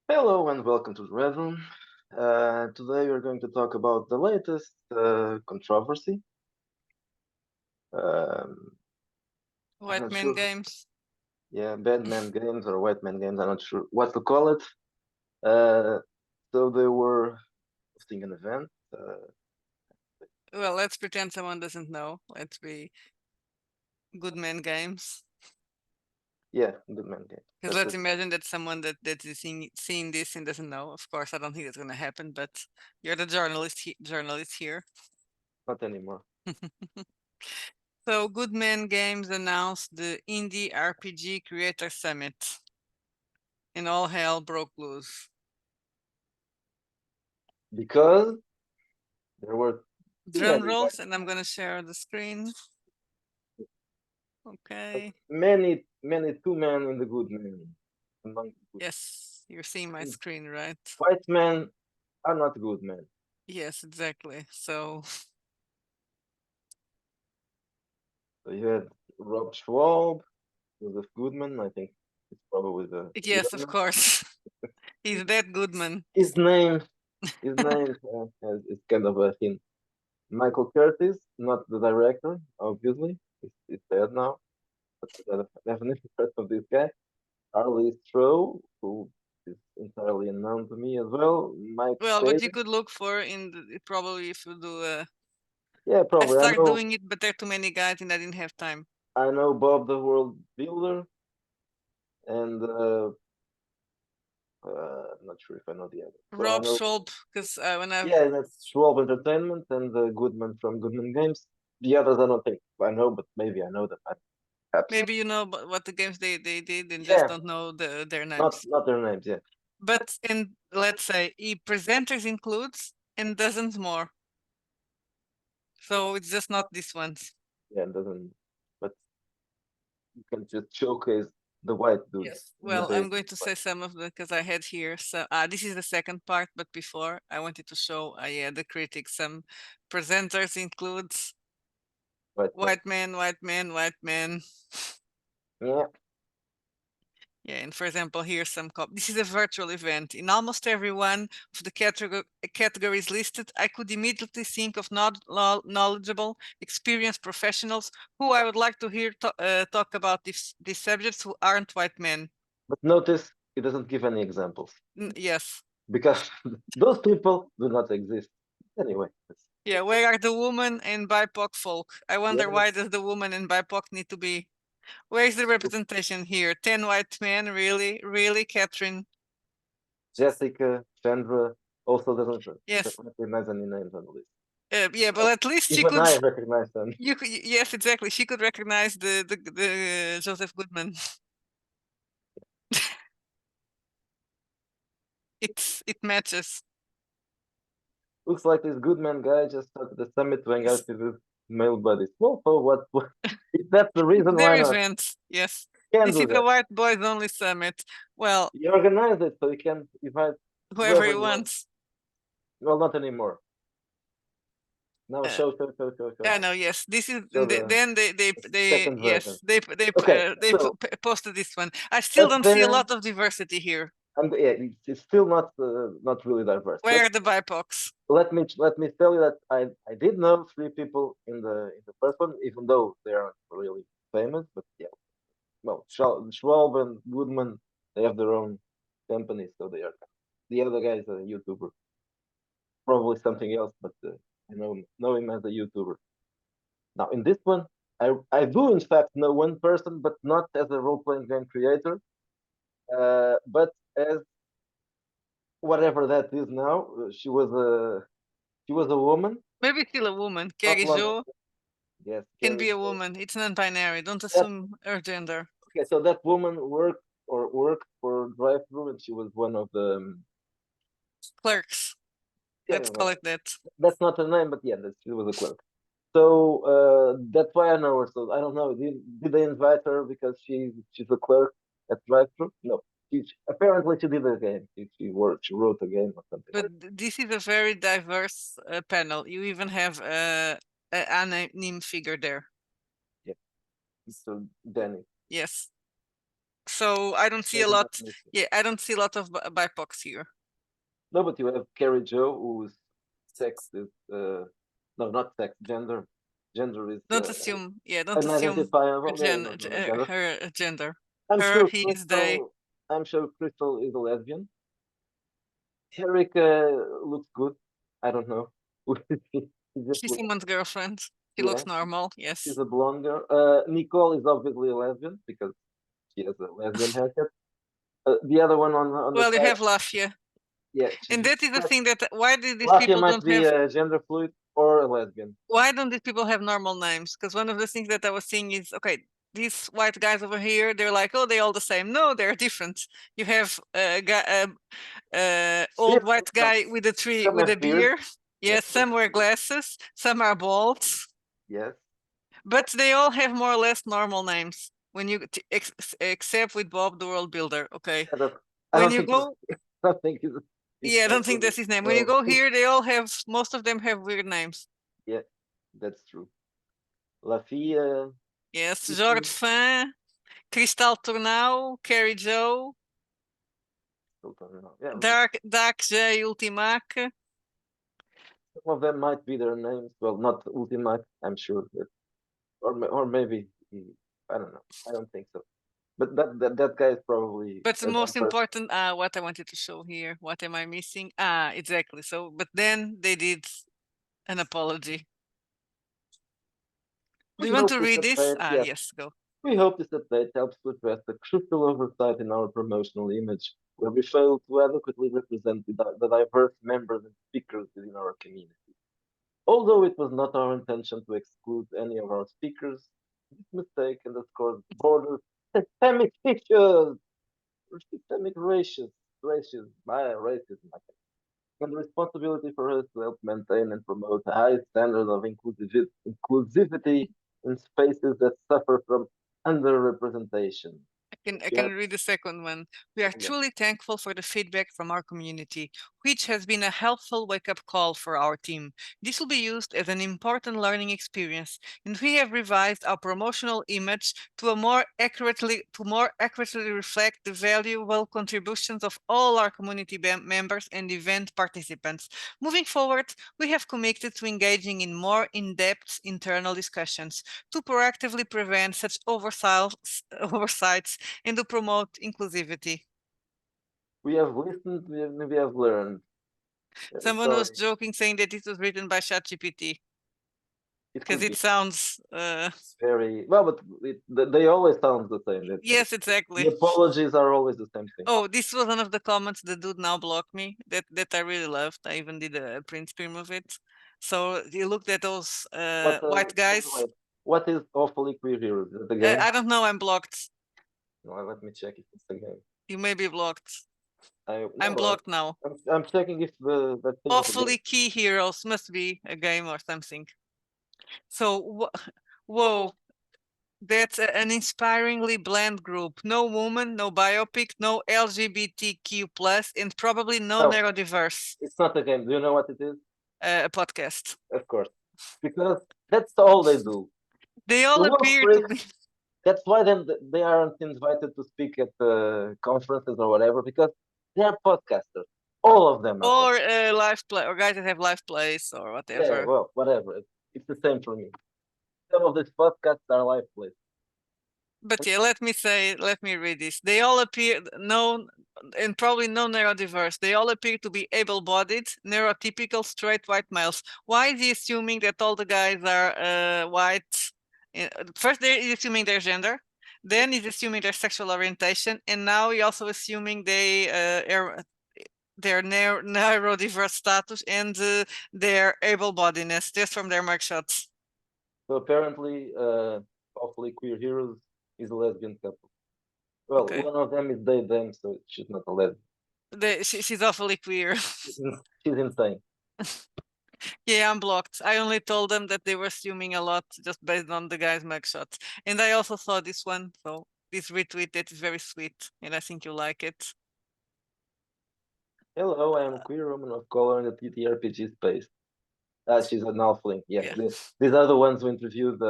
Hello and welcome to the Red Room. Today we're going to talk about the latest controversy. Um, I'm not Whitemen sure, Games. yeah, bad man games or white man games. I'm not sure what to call it. Uh, so they were hosting an event. Well, let's pretend someone doesn't know. Let's be good men games. Yeah, good man games. Because That's let's it. imagine that someone that is seeing this and doesn't know. Of course, I don't think that's going to happen, but you're the journalist here. Not anymore. So, Good Men Games announced the Indie RPG Creator Summit, and all hell broke loose. Because there were too Drum many guys, rolls, and I'm going to share the screen. Okay. many too men in the good men. Among the good. Yes, you're seeing my screen, right? White men are not good men. Yes, exactly. So, So you had Rob Schwab, Joseph Goodman. I think it's probably the yes, real of name. course. He's that Goodman. His name, is kind of a hint. Michael Curtis, not the director, obviously. He's dead now, but the definitely part of this guy. Harley Stroh, who is entirely unknown to me as well. Mike Well, what you Taylor. could look for in probably if you do Yeah, I probably. started doing it, but there are too many guys and I didn't have time. I know Bob the World Builder, and I'm not sure if I know the other. So I Rob know, Schwab, because when I've yeah, that's Schwab Entertainment and Goodman from Goodman Games. The others I don't think I know, but maybe I know them. Perhaps. maybe you know what the games they did and just Yeah, don't know their not names. not their names. Yeah, But in let's say he presenters includes and dozens more. So it's just not these ones. yeah, it doesn't. But you can just showcase the white dudes Yes. in the Well, days I'm going to say some of them because I had here. So this is the second part, but before I wanted to show, yeah, the critics. Some presenters includes white men. white man, white man, white man. Yeah, Yeah, and for example, here's some this is a virtual event. In almost every one of the categories listed, I could immediately think of knowledgeable, experienced professionals who I would like to hear talk about these subjects who aren't white men. but notice it doesn't give any examples Yes. because those people do not exist. Anyway, Yeah, where are the women and BIPOC folk? I wonder why yes, does the woman and BIPOC need to be? Where is the representation here? 10 white men, really? Really, Catherine? Jessica, Chandra also doesn't Yes. recognize any names on the list. Yeah, but Well, at least she even could. I recognize them. You could, yes, exactly. She could recognize the Joseph Goodman. It matches. Looks like this Goodman guy just started the summit to hang out It's with his male buddies. Well, so what? If that's the reason, their why not? event. Yes, Can this do is a that. white boys only summit. Well, You organize it so you can invite whoever whoever he you want. wants. Well, not anymore. Now Uh, show. I know. Yes, this is. Show And then the they second version. yes Okay, so posted this one. I still up don't see a there, lot of diversity here. and yeah, it's still not really diverse. But Where are the BIPOCs? let me tell you that I did know three people in the first one, even though they aren't really famous. But yeah, well, Schwab and Goodman, they have their own companies, so they are. The other guy is a YouTuber, probably something else, but I know him as a YouTuber. Now in this one, I do in fact know one person, but not as a role playing game creator, but as whatever that is now. She was a woman Maybe still a woman. not Carrie long. Jo Yes, can Carrie be a Jo. woman. It's non-binary. Don't That assume her gender. okay. So that woman worked for drive-through, and she was one of the Clerks. yeah. Let's call Well, it that. that's not her name, but yeah, she was a clerk. So that's why I know her. So I don't know. Did they invite her because she's a clerk at drive-through? No. Apparently she did a game. She wrote a game or something like But this is a very diverse panel. You even have an anonymous figure there. that. Yeah. So Danny. Yes. So I don't see a Maybe not lot. missing. Yeah, I don't see a lot of BIPOCs here. No, but you have Carrie Joe, whose sex is no, not sex, gender. Gender is Don't assume. Yeah, don't assume unidentifiable. Yeah, not gender. her gender. I'm Her, sure he is they. Crystal. I'm sure Crystal is a lesbian. Eric looks good. I don't know. He just She's looks, someone's girlfriend. She yeah, looks normal. she's Yes. a blonde girl. Nicole is obviously a lesbian because she has a lesbian haircut. The other one on the Well, you side, have Lafia, yeah, she's and that is the but thing that why did these Lafia people might don't be have? gender fluid or a lesbian. Why don't these people have normal names? Because one of the things that I was seeing is okay. These white guys over here, they're like, oh, they're all the same. No, they're different. You have a guy, old Different, white but guy with a tree some with a have beard. beard. Yeah, Yes, some wear glasses, some are bald, yes. but they all have more or less normal names. When you except with Bob the World Builder, okay. Yeah, I When don't you think that's, go, I don't think it's yeah, I don't think actually that's his name. When you well. go here, they all have most of them have weird names. Yeah, that's true. Lafia, Yes, George Kitty, Fan, Cristal Tornau, Carrie Joe, Sultan, no. Yeah, Dark J Ultimac. some of them might be their names. Well, not Ultimate, I'm sure, or maybe I don't know. I don't think so. But that guy is probably But the a dumb most person. important, what I wanted to show here, what am I missing? Exactly. So, but then they did an apology. Do We you want hope to this read this? update, yes, Yes, go. we hope this update helps to address the crucial oversight in our promotional image, where we fail to adequately represent the diverse members and speakers within our community. Although it was not our intention to exclude any of our speakers, this mistake underscores broader systemic issues, or systemic racism, and the responsibility for us to help maintain and promote a high standard of inclusivity in spaces that suffer from underrepresentation. I Yeah, can read the second one. We are yeah. truly thankful for the feedback from our community, which has been a helpful wake-up call for our team. This will be used as an important learning experience, and we have revised our promotional image to more accurately reflect the valuable contributions of all our community members and event participants. Moving forward, we have committed to engaging in more in-depth internal discussions to proactively prevent such oversights and to promote inclusivity. We have listened, we have learned. Someone was Sorry, joking saying that it was written by ChatGPT it because could it be sounds. very well, but they always sound the same. Yes, The exactly. apologies are always the same thing. Oh, this was one of the comments the dude now blocked me. That I really loved. I even did a print screen of it. So you looked at those What, white by the guys. way, what is Awfully Queer Heroes? Is it a game? I don't know. I'm blocked. No, let me check if it's a game. You may be blocked. I I'm no, blocked now. I'm checking if the that thing is a game. Awfully key heroes must be a game or something. So whoa, that's an inspiringly bland group. No woman, no biopic, no LGBTQ plus, and probably no No, neurodiverse. it's not a game. Do you know what it is? A podcast. Of course, because that's all they do. They The all Wolf appear to Freaks. be, That's why then they aren't invited to speak at the conferences or whatever because they are podcasters. All of them are or podcasters. live play, or guys that have live plays or Yeah, whatever. well, whatever. It's the same for me. Some of these podcasts are live plays. But yeah, let me read this. They all appear no, and probably no neurodiverse. They all appear to be able-bodied, neurotypical straight white males. Why is he assuming that all the guys are white? First, he's assuming their gender. Then he's assuming their sexual orientation, and now he's also assuming their neurodiverse status and their able-bodiedness just from their mugshots. So apparently, Awfully Queer Heroes is a lesbian couple. Well, Okay, one of them is they them, so she's not a lesbian. she's awfully queer. She's insane. Yeah, I'm blocked. I only told them that they were assuming a lot just based on the guy's mugshots. And I also saw this one, so this retweet that is very sweet, and I think you like it. Hello, I am a queer woman of color in the TTRPG space. She's an halfling. Yeah, Yeah, these are the ones who interviewed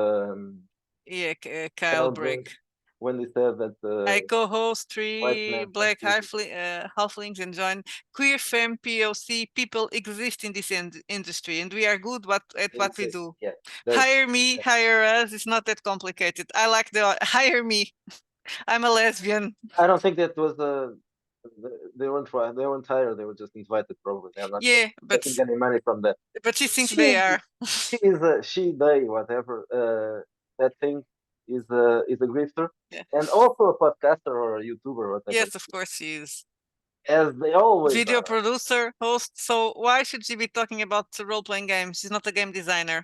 yeah, Kyle Kyle Brink. Brink. when they said that I co-host white 3 men can't black use it. halflings and join queer femme POC people exist in this industry and we are good at what we do. Yeah, Hire me, yeah. hire us. It's not that complicated. I like the hire me. I'm a lesbian. I don't think that was they weren't they weren't hired. They were just invited. Probably they're not Yeah, getting any money from that. but she thinks She they are. she is a she they whatever that thing is a grifter Yeah. and also a podcaster or a YouTuber whatever, Yes, of course she is. as they always Video are. producer, host. So why should she be talking about role-playing games? She's not a game designer.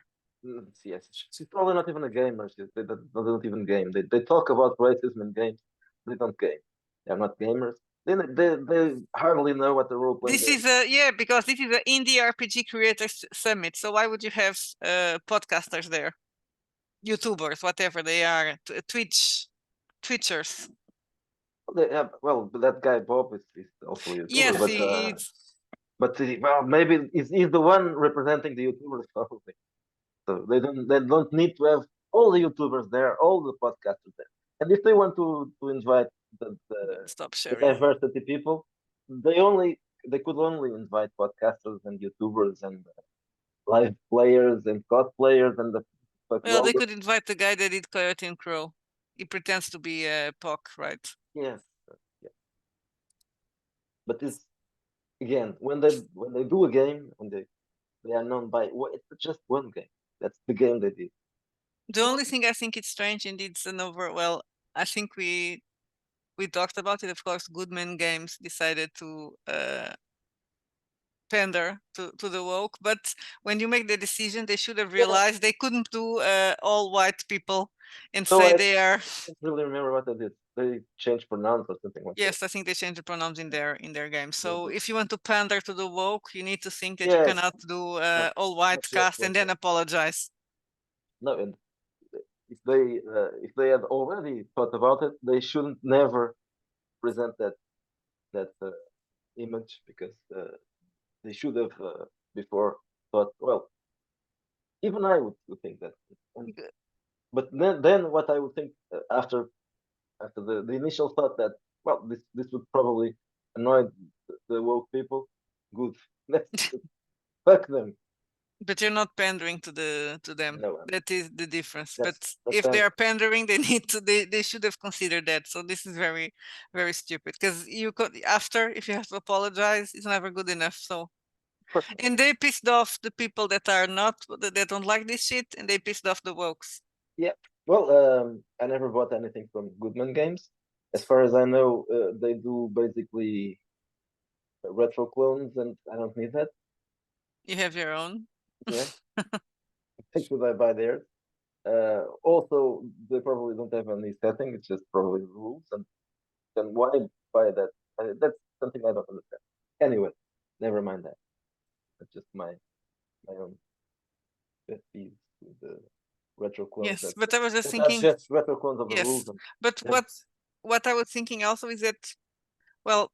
Yes, she's probably not even a gamer. They don't even game. They talk about racism in games. They don't game. They're not gamers. They hardly know what the role playing This game. is a yeah, because this is an indie RPG creators summit. So why would you have podcasters there, YouTubers, whatever they are, Twitchers? They have, well, that guy Bob is also a YouTuber, Yes, it's well, maybe he's the one representing the YouTubers probably. So they don't need to have all the YouTubers there, all the podcasters there. And if they want to invite stop the sharing. diversity people, they could only invite podcasters and YouTubers and live players and cosplayers and Well, they could invite the guy that did Coyote and Crow. He pretends to be a POC, right? yes, yeah. But it's again when they do a game when they are known by it's just one game. That's the game they did. The only thing I think it's strange and it's an over. Well, I think we talked about it. Of course, Goodman Games decided to pander to the woke, but when you make the decision, they should have Yeah. realized they couldn't do all white people and So say I they are. don't really remember what they did. They changed pronouns or something like that. Yes, I think they changed the pronouns in their game. So Mhm. if you want to pander to the woke, you need to think that you Yes, cannot do not all white not just cast and one then game. apologize. No, and if they had already thought about it, they shouldn't never present that image because they should have before thought. Well, even I would think that. And, but then what I would think after the initial thought that well this would probably annoy the woke people. Good, let's fuck them. But you're not pandering to them. No, That is the difference. But that's if they them. are pandering, they need to they should have considered that. So this is very very stupid because you could after if you have to apologize, it's never good enough. So Of course not. and they pissed off the people that are not that don't like this shit, and they pissed off the wokes. Yeah. Well, I never bought anything from Goodman Games. As far as I know, they do basically retro clones, and I don't need that. You have your own. Yeah, I should I buy theirs? Also, they probably don't have any setting. It's just probably rules, and then why buy that? That's something I don't understand. Anyway, never mind that. That's just my own pet peeves with the retro clones Yes, but I was just that are thinking. just retro clones of the rules. Yes, And but have, what I was thinking also is that well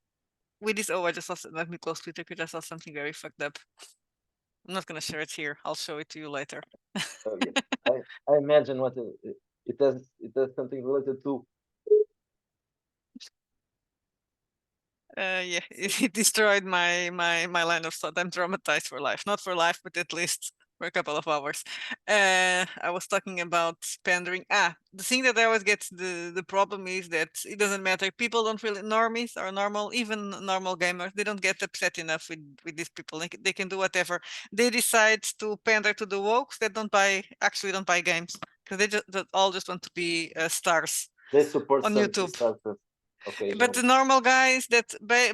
with this. Oh, I just saw. Let me close Twitter because I saw something very fucked up. I'm not gonna share it here. I'll show it to you later. oh yeah, I imagine what it does something related to. Yeah, it destroyed my line of thought. I'm traumatized for life. Not for life, but at least for a couple of hours. I was talking about pandering. The thing that I always get the problem is that it doesn't matter. People don't really normies or normal, even normal gamers. They don't get upset enough with these people. They can do whatever. They decide to pander to the wokes that don't buy games because they all just want to be stars They support on some YouTube. Kickstarters But the occasionally. normal guys that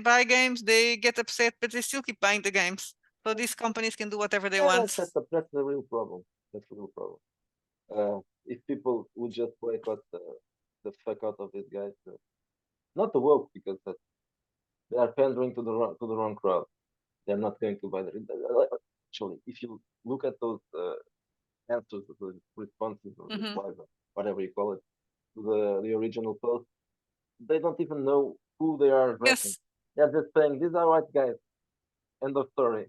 buy games, they get upset, but they still keep buying the games. So these companies can do whatever they Yeah, want. that's the real problem. That's the real problem. If people would just boycott the fuck out of these guys, not the woke because they are pandering to the wrong crowd. They're not going to buy the. Actually, if you look at those answers, the responses or Hmm. replies, or whatever you call it, to the original post, they don't even know who they are addressing. Yes, They're just saying these are white guys. End of story.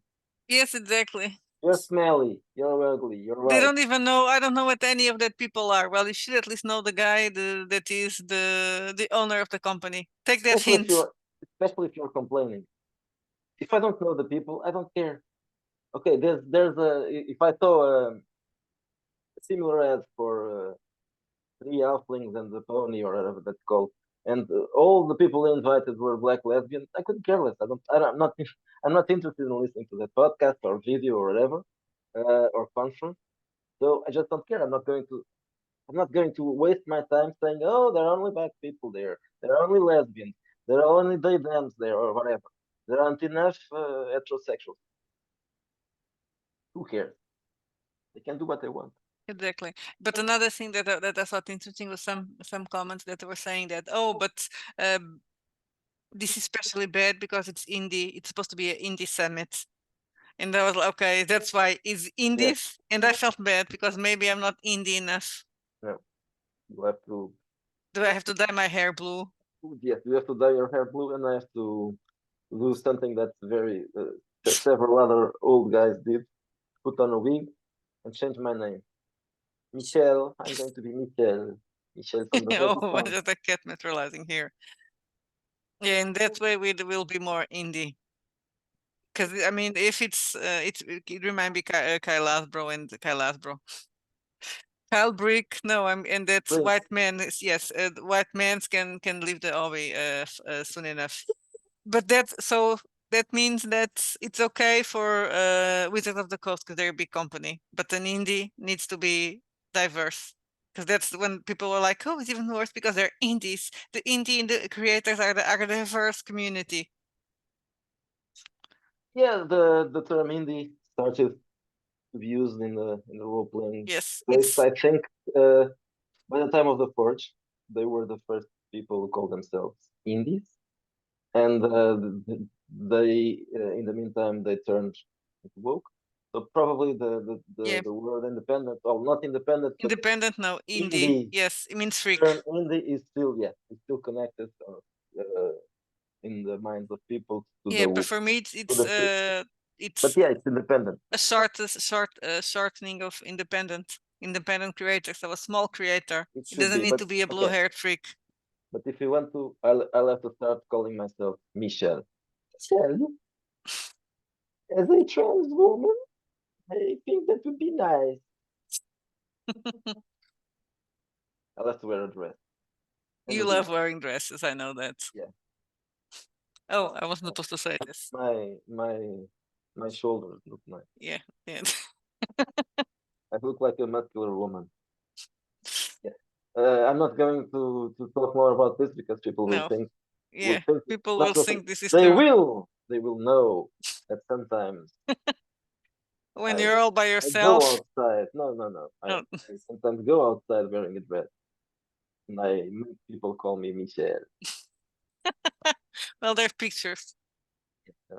yes, exactly. You're smelly. You're ugly. You're They white. don't even know. I don't know what any of that people are. Well, you should at least know the guy that is the owner of the company. Take that Especially if hint. you're complaining. If I don't know the people, I don't care. Okay, there's a if I saw a similar ad for three halflings and the pony or whatever that's called, and all the people invited were black lesbians, I couldn't care less. I'm not I'm not interested in listening to that podcast or video or whatever or conference. So I just don't care. I'm not going to waste my time saying, oh, there are only black people there. There are only lesbians. There are only they thems there or whatever. There aren't enough heterosexuals. Who cares? They can do what they want. Exactly. But another thing that I thought interesting was some comments that were saying that, oh, but this is especially bad because it's indie. It's supposed to be an indie summit. And I was like, okay, that's why it's Yes. indies. And I felt bad because maybe I'm not indie enough. No. You have to. Do I have to dye my hair blue? Yes. You have to dye your hair blue, and I have to do something that very several other old guys did. Put on a wig and change my name. Michelle. I'm going to be Michelle. Michelle from the Oh, hockey what farm. is the cat materializing here? Yeah, in that way we will be more indie. Because I mean, if it remind me Kyle Lasbro and Kyle Lasbro. Kyle Brick, no, and that's Brink. white men. Yes, white men can leave the hobby soon enough. But that means that it's okay for Wizards of the Coast because they're a big company. But an indie needs to be diverse. Because that's when people are like, oh, it's even worse because they're indies. The indie and the creators are the diverse community. Yeah, the term indie started to be used in the role playing Yes, space. I think uh, by the time of the Forge, they were the first people who called themselves indies, and they in the meantime they turned into woke. So probably yeah. the word independent, well, not independent, but Independent, no. Indie, indie yes. It means freak. term indie is still it's still connected in the minds of people Yeah, but for me to the freak. But it's yeah, it's independent. a shortening of independent creator. So a small creator. It It should doesn't be, need but to be a okay. blue-haired freak. But if you want to, I'll have to start calling myself Michelle. Michelle, as a trans woman, I think that would be nice. I'll have to wear a dress and You a wig. love wearing dresses, I know that. Yeah, Oh, I wasn't supposed to say this. my my my shoulders look nice. Yeah, yeah. I look like a muscular woman. Yeah. I'm not going to talk more about this because people No, will yeah. think People not will will think think this is they true. will know that sometimes When I you're all by I go yourself. outside. No. Oh, I sometimes go outside wearing a dress, and I make people call me Michelle. well, there's pictures. Uh,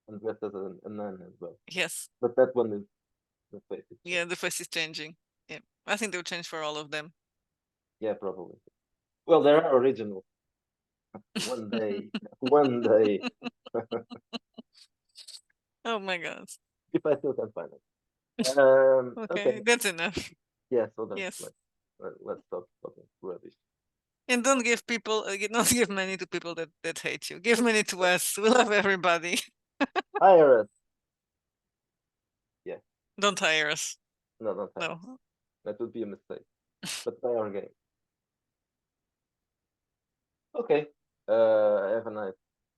and dressed as a nun as well. Yes. But that one is the face is Yeah, changed. the face is changing. Yeah. I think they'll change for all of them. Yeah, probably. Well, there are originals. One day, one day, Oh my God. if I still can find it. Okay, Okay. that's enough. Yeah. So then Yes. let's stop talking rubbish. And don't give people, don't give money to people that hate you. Give money to us. We love everybody. Hire us. Yeah. Don't hire us. No, don't hire us. No. That would be a mistake. But play our game. Okay. Have a nice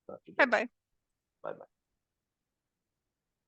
Bye afternoon. bye. Bye bye.